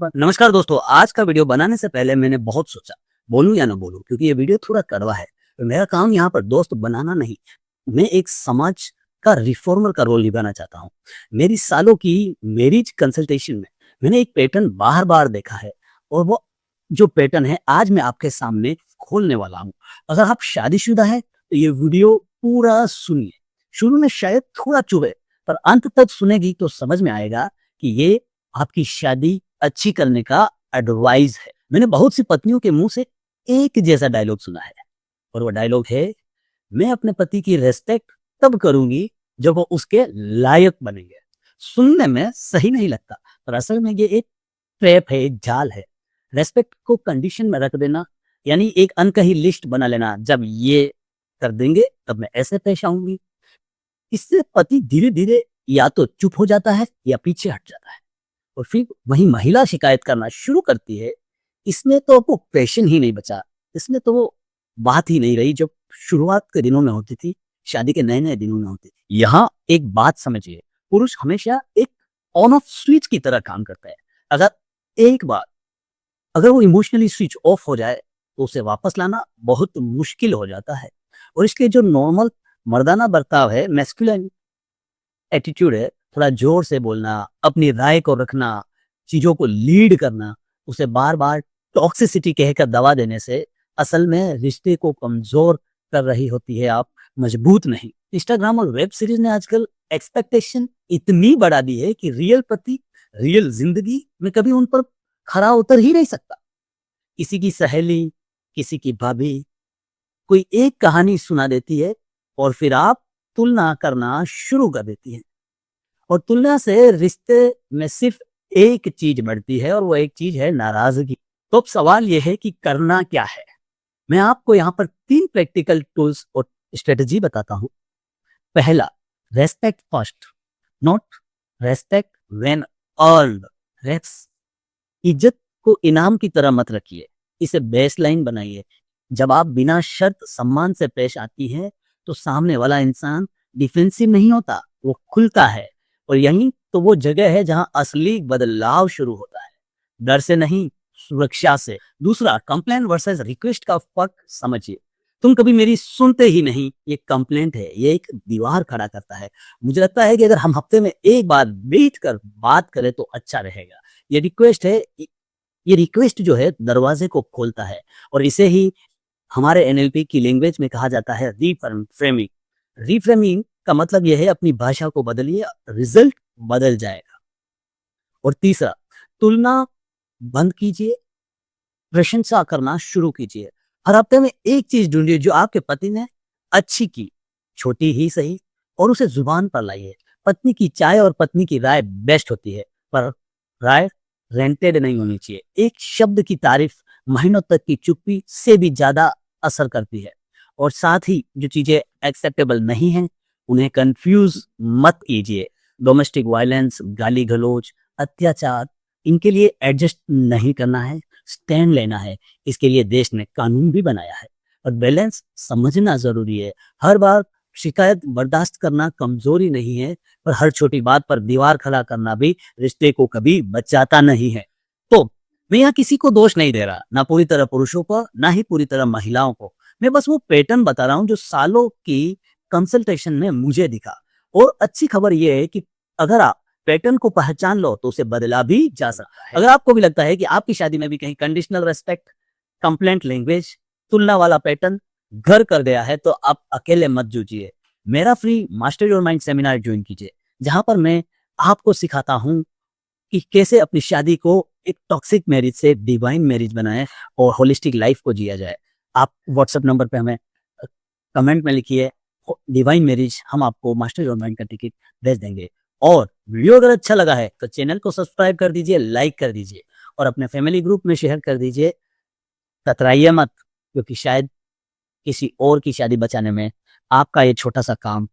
नमस्कार दोस्तों, आज का वीडियो बनाने से पहले मैंने बहुत सोचा, बोलूँ या ना बोलूँ क्योंकि ये वीडियो थोड़ा कड़वा है। तो मेरा काम यहाँ पर दोस्त बनाना नहीं, मैं एक समाज का रिफॉर्मर का रोल निभाना चाहता हूँ। मेरी सालों की मैरिज कंसल्टेशन में मैंने एक पैटर्न बार-बार देखा है और वो जो पैटर्न है आज मैं आपके सामने खोलने वाला हूँ। अगर आप शादीशुदा हैं तो ये वीडियो पूरा सुनिए। शुरू में शायद थोड़ा चुभे, पर अंत तक सुनेगी तो समझ में आएगा कि ये आपकी शादी अच्छी करने का एडवाइस है। मैंने बहुत सी पत्नियों के मुंह से एक जैसा डायलॉग सुना है और वो डायलॉग है, मैं अपने पति की रेस्पेक्ट तब करूंगी जब वो उसके लायक बनेंगे। सुनने में सही नहीं लगता, पर असल में ये एक ट्रैप है, एक जाल है। रेस्पेक्ट को कंडीशन में रख देना यानी एक अनकही लिस्ट बना लेना, जब ये कर देंगे तब मैं ऐसे पेश आऊंगी। इससे पति धीरे धीरे या तो चुप हो जाता है या पीछे हट जाता है और फिर वही महिला शिकायत करना शुरू करती है, इसमें तो वो पैशन ही नहीं बचा, इसमें तो वो बात ही नहीं रही जो शुरुआत के दिनों में होती थी, शादी के नए-नए दिनों में होती थी। यहाँ एक बात समझिए, पुरुष हमेशा एक ऑन ऑफ स्विच की तरह काम करता है। अगर एक बार अगर वो इमोशनली स्विच ऑफ हो जाए, तो उसे वापस लाना बहुत मुश्किल हो जाता है और इसलिए जो नॉर्मल मर्दाना बर्ताव है, मैस्कुलिन एटीट्यूड है, थोड़ा ज़ोर से बोलना, अपनी राय को रखना, चीज़ों को लीड करना, उसे बार-बार टॉक्सिसिटी कहकर दबा देने से असल में रिश्ते को कमज़ोर कर रही होती है आप, मजबूत नहीं। इंस्टाग्राम और वेब सीरीज़ ने आजकल एक्सपेक्टेशन इतनी बढ़ा दी है कि रियल पति, रियल ज़िंदगी में कभी उन पर खरा उतर ही नहीं सकता। किसी की सहेली, किसी की भाभी, कोई एक कहानी सुना देती है और फिर आप तुलना करना शुरू कर देती हैं। और तुलना से रिश्ते में सिर्फ एक चीज बढ़ती है और वो एक चीज है नाराजगी। तो अब सवाल ये है कि करना क्या है। मैं आपको यहाँ पर 3 प्रैक्टिकल टूल्स और स्ट्रेटजी बताता हूँ। पहला, respect first, not respect when earned. रेस इज्जत को इनाम की तरह मत रखिए, इसे बेसलाइन बनाइए। जब आप बिना शर्त सम्मान से पेश आती हैं, तो सामने वाला इंसान डिफेंसिव नहीं होता, वो खुलता है और यही तो वो जगह है जहां असली बदलाव शुरू होता है, डर से नहीं, सुरक्षा से। दूसरा, कंप्लेंट वर्सेस रिक्वेस्ट का फर्क समझिए। तुम कभी मेरी सुनते ही नहीं, ये कंप्लेंट है, ये एक दीवार खड़ा करता है। मुझे लगता है कि अगर हम हफ्ते में एक बार बैठ कर बात करें तो अच्छा रहेगा। ये रिक्वेस्ट है, ये रिक्वेस्ट जो है दरवाजे को खोलता है और इसे ही हमारे एनएलपी की लैंग्वेज में कहा जाता है रीफ्रेमिंग। रीफ्रेमिंग का मतलब यह है अपनी भाषा को बदलिए, रिजल्ट बदल जाएगा। और तीसरा, तुलना बंद कीजिए, प्रशंसा करना शुरू कीजिए। हर हफ्ते में एक चीज ढूंढिए जो आपके पति ने अच्छी की, छोटी ही सही, और उसे जुबान पर लाइए। पत्नी की चाय और पत्नी की राय बेस्ट होती है, पर राय रेंटेड नहीं होनी चाहिए। एक शब्द की तारीफ महीनों तक की चुप्पी से भी ज्यादा असर करती है। और साथ ही जो चीजें एक्सेप्टेबल नहीं हैं, उन्हें कंफ्यूज मत कीजिए। डोमेस्टिक वायलेंस, गाली गलौज, अत्याचार, इनके लिए एडजस्ट नहीं करना है, स्टैंड लेना है। इसके लिए देश ने कानून भी बनाया है और बैलेंस समझना जरूरी है। हर बार शिकायत बर्दाश्त करना कमजोरी नहीं है, पर हर छोटी बात पर दीवार खड़ा करना भी रिश्ते को कभी बचाता नहीं है। तो मैं यहाँ किसी को दोष नहीं दे रहा, ना पूरी तरह पुरुषों को, ना ही पूरी तरह महिलाओं को। मैं बस वो पैटर्न बता रहा हूँ जो सालों की कंसल्टेशन में मुझे दिखा। और अच्छी खबर ये है कि अगर आप पैटर्न को पहचान लो तो उसे बदला भी जा सकता है। अगर आपको भी लगता है कि आपकी शादी में भी कहीं कंडीशनल रेस्पेक्ट, कंप्लेंट लैंग्वेज, तुलना वाला पैटर्न घर कर गया है, तो आप अकेले मत जूझिए। मेरा free master your mind seminar join कीजिए, जहां पर मैं आपको सिखाता हूं कि कैसे अपनी शादी को एक टॉक्सिक मैरिज से डिवाइन मैरिज बनाएं और होलिस्टिक लाइफ को जिया जाए। आप व्हाट्सएप नंबर पे हमें कमेंट में लिखिए डिवाइन मैरिज, हम आपको मास्टर योर माइंड का टिकट भेज देंगे। और वीडियो अगर अच्छा लगा है तो चैनल को सब्सक्राइब कर दीजिए, लाइक कर दीजिए और अपने फैमिली ग्रुप में शेयर कर दीजिए। कतराइए मत, क्योंकि शायद किसी और की शादी बचाने में आपका ये छोटा सा काम